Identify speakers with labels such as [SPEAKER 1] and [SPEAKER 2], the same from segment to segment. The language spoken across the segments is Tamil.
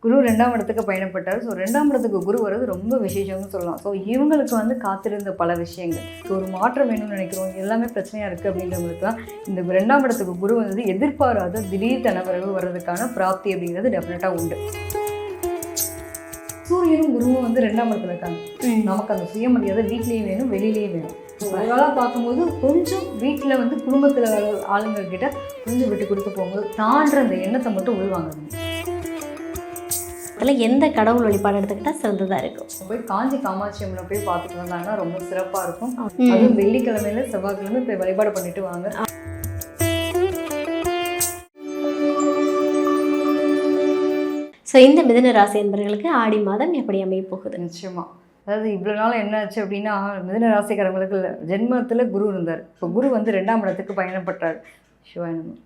[SPEAKER 1] குரு 2ஆம் இடத்துக்கு பயணப்பட்டார். ஸோ 2ஆம் இடத்துக்கு குரு வர்றது ரொம்ப விசேஷம்னு சொல்லலாம். ஸோ இவங்களுக்கு வந்து காத்திருந்த பல விஷயங்கள், ஒரு மாற்றம் வேணும்னு நினைக்கிறோம், எல்லாமே பிரச்சனையாக இருக்குது அப்படின்றவங்களுக்கு தான் இந்த 2ஆம் இடத்துக்கு குரு வந்து எதிர்பாராத திடீர் தனவரவு வர்றதுக்கான பிராப்தி அப்படிங்கிறது டெஃபினட்டாக உண்டு. சூரியனும் குருவும் வந்து 2ஆம் இடத்துல இருக்காங்க. நமக்கு அந்த சுயமரியாதை வீட்லேயும் வேணும், வெளியிலேயும் வேணும். ஓவராலாக பார்க்கும்போது கொஞ்சம் வீட்டில் வந்து குடும்பத்தில் ஆளுங்கக்கிட்ட கொஞ்சம் விட்டு கொடுத்து போகும்போது தான்ற அந்த எண்ணத்தை மட்டும் உள்வாங்க.
[SPEAKER 2] அதில் எந்த கடவுள் வழிபாடு எடுத்துக்கிட்டால் சிறந்ததாக இருக்கும்?
[SPEAKER 1] போய் காஞ்சி காமாட்சி அம்மனை போய் பார்த்துட்டு வந்தாங்கன்னா ரொம்ப சிறப்பாக இருக்கும். அதுவும் வெள்ளிக்கிழமையில செவ்வாய்க்கிழமை போய் வழிபாடு பண்ணிட்டு வாங்க.
[SPEAKER 2] ஸோ இந்த மிதுன ராசி என்பவர்களுக்கு ஆடி மாதம் எப்படி அமைய போகுது?
[SPEAKER 1] நிச்சயமாக, அதாவது இவ்வளோ நாள் என்ன ஆச்சு அப்படின்னா, மிதுன ராசிக்காரங்களுக்கு ஜென்மத்தில் குரு இருந்தார். இப்போ குரு வந்து 2ஆம் இடத்துக்கு பயணப்பட்டார். சிவாயனம்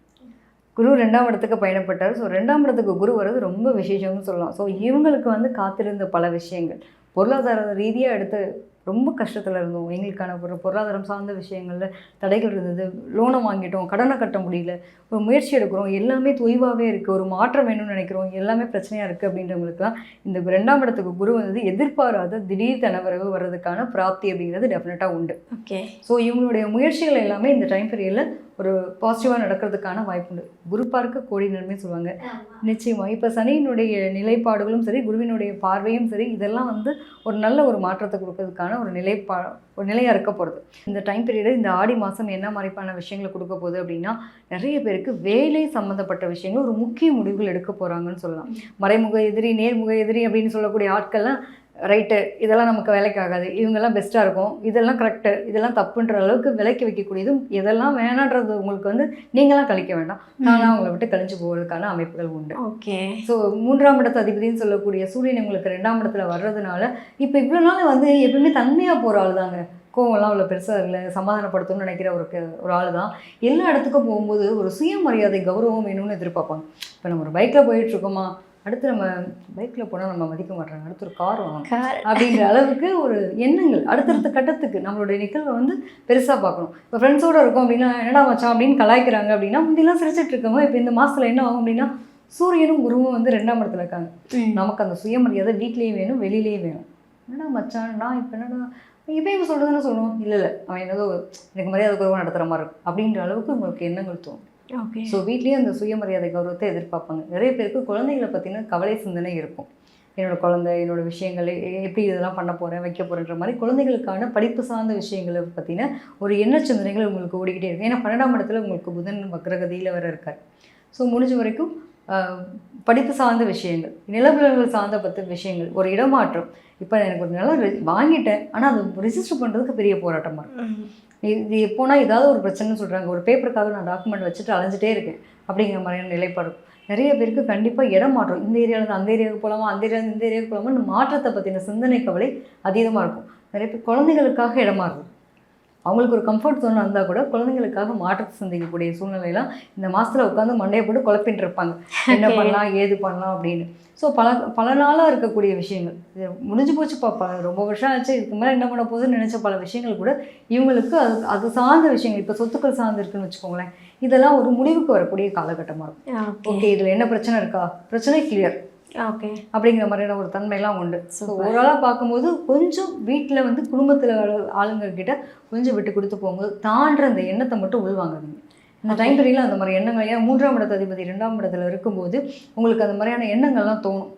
[SPEAKER 1] குரு 2ஆம் இடத்துக்கு பயணப்பட்டார். ஸோ 2ஆம் இடத்துக்கு குரு வர்றது ரொம்ப விசேஷம்னு சொல்லலாம். ஸோ இவங்களுக்கு வந்து காத்திருந்த பல விஷயங்கள், பொருளாதார ரீதியாக எடுத்து ரொம்ப கஷ்டத்தில் இருந்தோம். எங்களுக்கான ஒரு பொருளாதாரம் சார்ந்த விஷயங்களில் தடைகள் இருந்தது. லோனை வாங்கிட்டோம், கடனை கட்ட முடியல, ஒரு முயற்சி எடுக்கிறோம், எல்லாமே தொய்வாகவே இருக்குது, ஒரு மாற்றம் வேணும்னு நினைக்கிறோம், எல்லாமே பிரச்சனையாக இருக்குது அப்படின்றவங்களுக்குலாம் இந்த 2ஆம் இடத்துக்கு குரு வந்து எதிர்பாராத திடீர் தனவரவு வர்றதுக்கான பிராப்தி அப்படிங்கிறது டெஃபினட்டாக உண்டு.
[SPEAKER 2] ஓகே.
[SPEAKER 1] ஸோ இவங்களுடைய முயற்சிகள் எல்லாமே இந்த டைம் பீரியடில் ஒரு பாசிட்டிவாக நடக்கிறதுக்கான வாய்ப்பு உண்டு. குரு பார்க்க கோடி நன்மை சொல்லுவாங்க. நிச்சயமாக இப்போ சனியினுடைய நிலைப்பாடுகளும் சரி, குருவினுடைய பார்வையும் சரி, இதெல்லாம் வந்து ஒரு நல்ல ஒரு மாற்றத்தை கொடுக்கறதுக்கான ஒரு நிலையாக இருக்க போகிறது. இந்த டைம் பீரியடு இந்த ஆடி மாதம் என்ன மாதிரியான விஷயங்களை கொடுக்க போகுது அப்படின்னா, நிறைய பேருக்கு வேலை சம்மந்தப்பட்ட விஷயங்கள் ஒரு முக்கிய முடிவுகள் எடுக்க போகிறாங்கன்னு சொல்லலாம். மறைமுக எதிரி, நேர்முக எதிரி அப்படின்னு சொல்லக்கூடிய ஆட்கள்லாம் ரைட்டு, இதெல்லாம் நமக்கு வேலைக்கு ஆகாது, இவங்கெல்லாம் பெஸ்ட்டாக இருக்கும், இதெல்லாம் கரெக்டு, இதெல்லாம் தப்புன்ற அளவுக்கு விலைக்கு வைக்கக்கூடியதும், இதெல்லாம் வேணான்றது உங்களுக்கு வந்து நீங்களாம் கழிக்க வேண்டாம், நானாக அவங்களை விட்டு கழிஞ்சு போவதற்கான அமைப்புகள் உண்டு.
[SPEAKER 2] ஓகே.
[SPEAKER 1] ஸோ 3ஆம் இடத்து அதிபதினு சொல்லக்கூடிய சூரியன் உங்களுக்கு 2ஆம் இடத்துல வர்றதுனால இப்போ இவ்வளோ நாள் வந்து எப்பவுமே தன்மையாக போகிற ஆள் தாங்க. கோவம்லாம் அவ்வளோ பெருசாக இல்லை, சமாதானப்படுத்தணும்னு நினைக்கிற ஒரு ஆள் தான். எல்லா இடத்துக்கும் போகும்போது ஒரு சுயமரியாதை கௌரவம் வேணும்னு எதிர்பார்ப்பாங்க. இப்போ நம்ம ஒரு பைக்கில் போயிட்டுருக்கோமா, அடுத்து நம்ம பைக்கில் போனால் நம்ம மதிக்க மாட்டாங்க, அடுத்து ஒரு கார் வாங்கணும் அப்படின்ற அளவுக்கு ஒரு எண்ணங்கள் அடுத்தடுத்த கட்டத்துக்கு நம்மளுடைய நிகழ்வை வந்து பெருசாக பார்க்கணும். இப்போ ஃப்ரெண்ட்ஸோடு இருக்கோம் அப்படின்னா என்னடா மச்சான் அப்படின்னு கலாய்க்கிறாங்க அப்படின்னா முந்திலாம் சிரிச்சிட்டு இருக்கோங்க. இப்போ இந்த மாதத்தில் என்ன ஆகும் அப்படின்னா, சூரியனும் குருவும் வந்து 2ஆம் இடத்துல இருக்காங்க. நமக்கு அந்த சுயமரியாதை வீட்லேயும் வேணும், வெளியிலேயும் வேணும். என்னடா மச்சான், நான் இப்போ என்னடா இப்போ இவன் சொல்கிறதுன்னு சொல்லணும், இல்லை அவன் என்னதோ எனக்கு மரியாதை குறைவாக நடத்துகிற மாதிரி இருக்கும் அப்படின்ற அளவுக்கு உங்களுக்கு எண்ணங்கள் தோணும்.
[SPEAKER 2] ஓகே.
[SPEAKER 1] ஸோ வீட்லேயும் அந்த சுயமரியாதை கௌரவத்தை எதிர்பார்ப்பாங்க. நிறைய பேருக்கு குழந்தைகளை பற்றின கவலை சிந்தனை இருக்கும். என்னோடய குழந்தை, என்னோடய விஷயங்கள் எப்படி இதெல்லாம் பண்ண போகிறேன், வைக்க போகிறேன்ற மாதிரி குழந்தைகளுக்கான படிப்பு சார்ந்த விஷயங்களை பற்றின ஒரு எண்ண சிந்தனைகள் உங்களுக்கு ஓடிக்கிட்டே இருக்கும். ஏன்னா 12ஆம் இடத்துல உங்களுக்கு புதன் வக்ரகதியில் வேறு இருக்கார். ஸோ முடிஞ்ச வரைக்கும் படிப்பு சார்ந்த விஷயங்கள், நிலவுகள் சார்ந்த விஷயங்கள், ஒரு இடமாற்றம். இப்போ எனக்கு ஒரு நிலம் வாங்கிட்டேன், ஆனால் அது ரிஜிஸ்டர் பண்ணுறதுக்கு பெரிய போராட்டமாக இருக்கும். இது எப்போனால் ஏதாவது ஒரு பிரச்சனைன்னு சொல்கிறாங்க, ஒரு பேப்பருக்காக நான் டாக்குமெண்ட் வச்சுட்டு அலைஞ்சிட்டே இருக்கேன் அப்படிங்கிற மாதிரியான நிலைப்பாடு. நிறைய பேருக்கு கண்டிப்பாக இடம் மாற்றம், இந்த ஏரியாவிலேருந்து அந்த ஏரியாவுக்கு போகலாமா, அந்த ஏரியாவிலேருந்து இந்த ஏரியாவுக்கு போகலாமா, இந்த மாற்றத்தை பற்றின சிந்தனை கவலை அதீதமாக இருக்கும். நிறைய பேர் குழந்தைகளுக்காக இடமா இருக்கும். அவங்களுக்கு ஒரு கம்ஃபர்ட் ஜோன் இருந்தால் கூட குழந்தைங்களுக்காக மாற்றத்தை சந்திக்கக்கூடிய சூழ்நிலையெல்லாம் இந்த மாதத்தில் உட்காந்து மண்டையை போட்டு குழப்பின்னு இருப்பாங்க, என்ன பண்ணலாம் ஏது பண்ணலாம் அப்படின்னு. ஸோ பல நாளாக இருக்கக்கூடிய விஷயங்கள் இது முடிஞ்சு போச்சு பாப்பா, ரொம்ப வருஷம் ஆச்சு, இதுக்கு மேலே என்ன பண்ண போகுதுன்னு நினச்ச பல விஷயங்கள் கூட இவங்களுக்கு அது சார்ந்த விஷயங்கள், இப்போ சொத்துக்கள் சார்ந்து இருக்குன்னு வச்சுக்கோங்களேன், இதெல்லாம் ஒரு முடிவுக்கு வரக்கூடிய காலகட்டமாக இருக்கும். ஓகே, இதில் என்ன பிரச்சனை இருக்கா, பிரச்சனை கிளியர்,
[SPEAKER 2] ஓகே
[SPEAKER 1] அப்படிங்கிற மாதிரியான ஒரு தன்மையெல்லாம் உண்டு. ஸோ ஓவராலாக பார்க்கும்போது கொஞ்சம் வீட்டில் வந்து குடும்பத்தில் ஆளுங்கக்கிட்ட கொஞ்சம் விட்டு கொடுத்து போகும்போது தான்ற அந்த எண்ணத்தை மட்டும் உள்வாங்க. நீங்கள் இந்த டைம் பீரியடில் அந்த மாதிரி எண்ணங்கள், ஏன்னா 3ஆம் இடத்து அதிபதி 2ஆம் இடத்துல இருக்கும்போது உங்களுக்கு அந்த மாதிரியான எண்ணங்கள்லாம் தோணும்.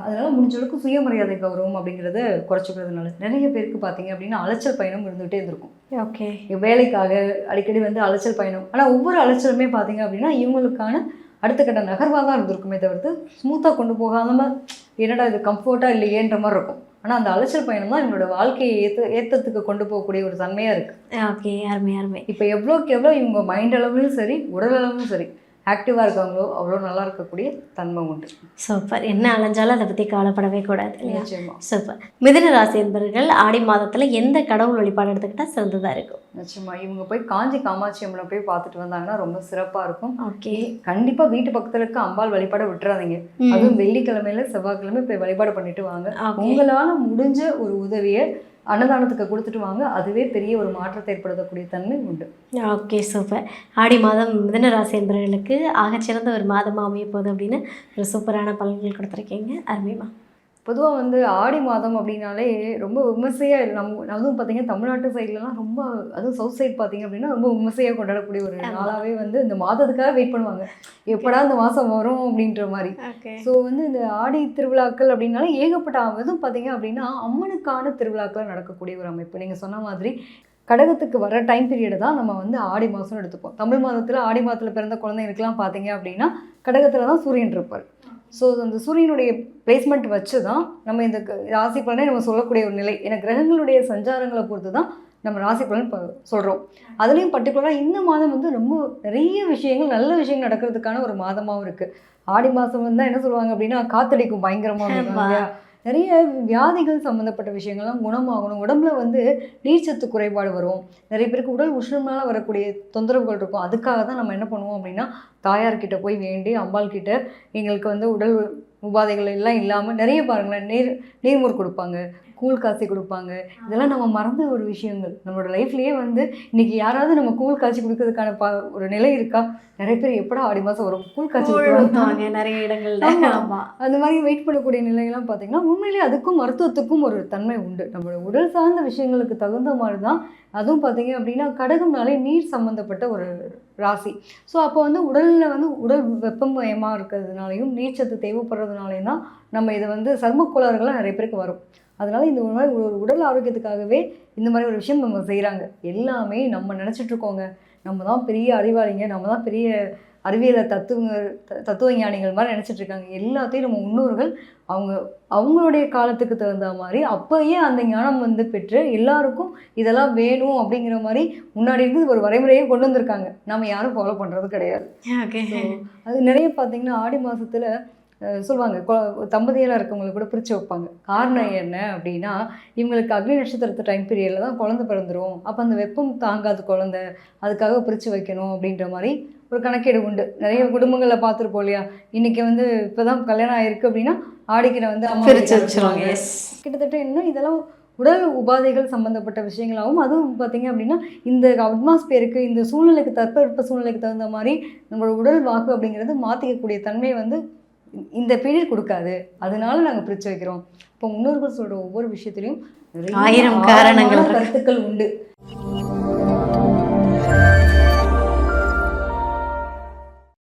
[SPEAKER 1] அதனால் முடிஞ்ச அளவுக்கு சுயமரியாதை கௌரவம் அப்படிங்கிறத குறைச்சிக்கிறதுனால நிறைய பேருக்கு பார்த்தீங்க அப்படின்னா அலைச்சல் பயணம் இருந்துகிட்டே இருந்திருக்கும்.
[SPEAKER 2] ஓகே.
[SPEAKER 1] வேலைக்காக அடிக்கடி வந்து அலைச்சல் பயணம், ஆனால் ஒவ்வொரு அலைச்சலுமே பார்த்தீங்க அப்படின்னா இவங்களுக்கான அடுத்த கட்ட நகர்வாக தான் இருந்திருக்குமே தவிர்த்து ஸ்மூத்தாக கொண்டு போகாமல் என்னடா இது கம்ஃபர்ட்டாக இல்லையேன்ற மாதிரி இருக்கும். ஆனால் அந்த அலைச்சல் பயணம் தான் இவங்களோட வாழ்க்கையை ஏற்றத்துக்கு கொண்டு போகக்கூடிய ஒரு தன்மையாக இருக்குது.
[SPEAKER 2] ஓகே, யாருமே
[SPEAKER 1] இப்போ எவ்வளோக்கு எவ்வளோ இவங்க மைண்ட் அளவுலையும் சரி உடல் அளவும் சரி ஆக்டிவாக இருக்காங்களோ அவ்வளோ நல்லா இருக்கக்கூடிய தன்மை உண்டு.
[SPEAKER 2] சூப்பர். என்ன அலைஞ்சாலும் அதை பற்றி கவலைப்படவே கூடாது.
[SPEAKER 1] நிச்சயமா.
[SPEAKER 2] சூப்பர். மிதுன ராசி என்பவர்கள் ஆடி மாதத்தில் எந்த கடவுள் வழிபாடு எடுத்துக்கிட்டால் சிறந்ததாக இருக்கும்?
[SPEAKER 1] நிச்சயமா இவங்க போய் காஞ்சி காமாட்சி அம்மனை போய் பார்த்துட்டு வந்தாங்கன்னா ரொம்ப சிறப்பாக இருக்கும்.
[SPEAKER 2] ஓகே.
[SPEAKER 1] கண்டிப்பாக வீட்டு பக்கத்தில் இருக்க அம்பாள் வழிபாட விட்டுறாதீங்க. அதுவும் வெள்ளிக்கிழமையில செவ்வாய்க்கிழமை போய் வழிபாடு பண்ணிட்டு வாங்க. உங்களால் முடிஞ்ச ஒரு உதவியை அன்னதானத்துக்கு கொடுத்துட்டு வாங்க, அதுவே பெரிய ஒரு மாற்றத்தை ஏற்படுத்தக்கூடிய தன்மை உண்டு.
[SPEAKER 2] Okay, super. ஆடி மாதம் மிதுன ராசி என்பவர்களுக்கு ஆகச்சிறந்த ஒரு மாதமாக அமைய போகுது அப்படின்னு ஒரு சூப்பரான பலன்கள் கொடுத்துருக்கீங்க. அருமைமா.
[SPEAKER 1] பொதுவா வந்து ஆடி மாதம் அப்படின்னாலே ரொம்ப விமர்சையா அதுவும் பார்த்தீங்கன்னா தமிழ்நாட்டு சைட்லலாம் ரொம்ப, அதுவும் சவுத் சைட் பார்த்தீங்க அப்படின்னா ரொம்ப விமர்சையாக கொண்டாடக்கூடிய ஒரு நாளாகவே வந்து இந்த மாதத்துக்காக வெயிட் பண்ணுவாங்க, எப்படா இந்த மாதம் வரும் அப்படின்ற மாதிரி. ஸோ வந்து இந்த ஆடி திருவிழாக்கள் அப்படின்னாலே ஏகப்பட்ட அதுவும் பார்த்தீங்க அப்படின்னா அம்மனுக்கான திருவிழாக்கள் நடக்கக்கூடிய ஒரு அமைப்பு. நீங்கள் சொன்ன மாதிரி கடகத்துக்கு வர டைம் பீரியடு தான் நம்ம வந்து ஆடி மாதம்னு எடுத்துப்போம். தமிழ் மாதத்தில் ஆடி மாதத்தில் பிறந்த குழந்தைங்களுக்குலாம் பார்த்தீங்க அப்படின்னா கடகத்தில் தான் சூரியன் இருப்பார். ஸோ அந்த சூரியனுடைய பிளேஸ்மெண்ட் வச்சு தான் நம்ம இந்த ராசி பலனை நம்ம சொல்லக்கூடிய ஒரு நிலை. ஏன்னா கிரகங்களுடைய சஞ்சாரங்களை பொறுத்து தான் நம்ம ராசி பலன் இப்போ சொல்கிறோம். அதுலேயும் பர்டிகுலராக இந்த மாதம் வந்து ரொம்ப நிறைய விஷயங்கள், நல்ல விஷயங்கள் நடக்கிறதுக்கான ஒரு மாதமாகவும் இருக்குது. ஆடி மாதம் வந்து என்ன சொல்லுவாங்க அப்படின்னா காத்தடிக்கும் பயங்கரமாக, நிறைய வியாதிகள் சம்மந்தப்பட்ட விஷயங்கள்லாம் குணமாகணும், உடம்புல வந்து நீர்ச்சத்து குறைபாடு வரும், நிறைய பேருக்கு உடல் உஷ்ணம்னால வரக்கூடிய தொந்தரவுகள் இருக்கும். அதுக்காக தான் நம்ம என்ன பண்ணுவோம் அப்படின்னா தாயார்கிட்ட போய் வேண்டி அம்பாள் கிட்ட எங்களுக்கு வந்து உடல் உபாதைகள் எல்லாம் இல்லாமல் நிறைய பாருங்களேன் நீர்மோர் கொடுப்பாங்க, கூழ் காய்ச்சி கொடுப்பாங்க. இதெல்லாம் நம்ம மறந்த ஒரு விஷயங்கள். நம்மளோட லைஃப்லேயே வந்து இன்றைக்கி யாராவது நம்ம கூழ் காய்ச்சி கொடுக்கறதுக்கான ஒரு நிலை இருக்கா? நிறைய பேர் எப்படா ஆடி மாதம் வரும் கூழ் காய்ச்சி கொடுப்பாங்க
[SPEAKER 2] நிறைய இடங்கள்.
[SPEAKER 1] அந்த மாதிரி வெயிட் பண்ணக்கூடிய நிலையெல்லாம் பார்த்தீங்கன்னா உண்மையிலேயே அதுக்கும் மருத்துவத்துக்கும் ஒரு தன்மை உண்டு. நம்மளோட உடல் சார்ந்த விஷயங்களுக்கு தகுந்த மாதிரி தான். அதுவும் பார்த்தீங்க அப்படின்னா கடகம்னாலே நீர் சம்மந்தப்பட்ட ஒரு ராசி. ஸோ அப்போ வந்து உடலில் வந்து உடல் வெப்பமயமாக இருக்கிறதுனாலையும் நீர்ச்சத்து தேவைப்படுறதுனாலையும் தான் நம்ம இதை வந்து சர்ம கோளாறுகள்லாம் நிறைய பேருக்கு வரும். அதனால் இந்த மாதிரி ஒரு உடல் ஆரோக்கியத்துக்காகவே இந்த மாதிரி ஒரு விஷயம் நம்ம செய்கிறாங்க. எல்லாமே நம்ம நினச்சிட்ருக்கோங்க நம்ம தான் பெரிய அறிவாளிங்க, நம்ம தான் பெரிய அறிவியலை தத்துவ ஞானிகள் மாதிரி நினச்சிட்ருக்காங்க. எல்லாத்தையும் நம்ம முன்னோர்கள் அவங்களுடைய காலத்துக்கு தகுந்த மாதிரி அப்போயே அந்த ஞானம் வந்து பெற்று எல்லாருக்கும் இதெல்லாம் வேணும் அப்படிங்கிற மாதிரி முன்னாடி இருந்து ஒரு வரைமுறையே கொண்டு வந்திருக்காங்க. நம்ம யாரும் ஃபாலோ பண்ணுறது கிடையாது. அது நிறைய பார்த்திங்கன்னா ஆடி மாதத்தில் சொல்லுவாங்க தம்பதியெல்லாம் இருக்கவங்களை கூட பிரித்து வைப்பாங்க. காரணம் என்ன அப்படின்னா இவங்களுக்கு அக்னி நட்சத்திரத்து டைம் பீரியடில் தான் குழந்தை பிறந்துடும், அப்போ அந்த வெப்பம் தாங்காது குழந்தை, அதுக்காக பிரித்து வைக்கணும் அப்படின்ற மாதிரி ஒரு கணக்கீடு உண்டு. நிறைய குடும்பங்களில் பார்த்துருப்போம் இல்லையா? இன்றைக்கி வந்து இப்போ தான் கல்யாணம் ஆகிருக்கு அப்படின்னா ஆடிக்கிற வந்து அம்மா வச்சுருவாங்க. கிட்டத்தட்ட இன்னும் இதெல்லாம் உடல் உபாதைகள் சம்மந்தப்பட்ட விஷயங்களாகவும், அதுவும் பார்த்திங்க அப்படின்னா இந்த அட்மாஸ்பியருக்கு, இந்த சூழ்நிலைக்கு, தட்பவெப்ப சூழ்நிலைக்கு தகுந்த மாதிரி நம்மளோட உடல் வாக்கு அப்படிங்கிறது மாற்றிக்கக்கூடிய தன்மை வந்து இந்த பீரியட் கொடுக்காது. அதனால நாங்கள் பிரித்து வைக்கிறோம். இப்போ முன்னோர்கள் சொல்கிற ஒவ்வொரு விஷயத்துலையும் 1000 காரணங்கள், கருத்துக்கள் உண்டு.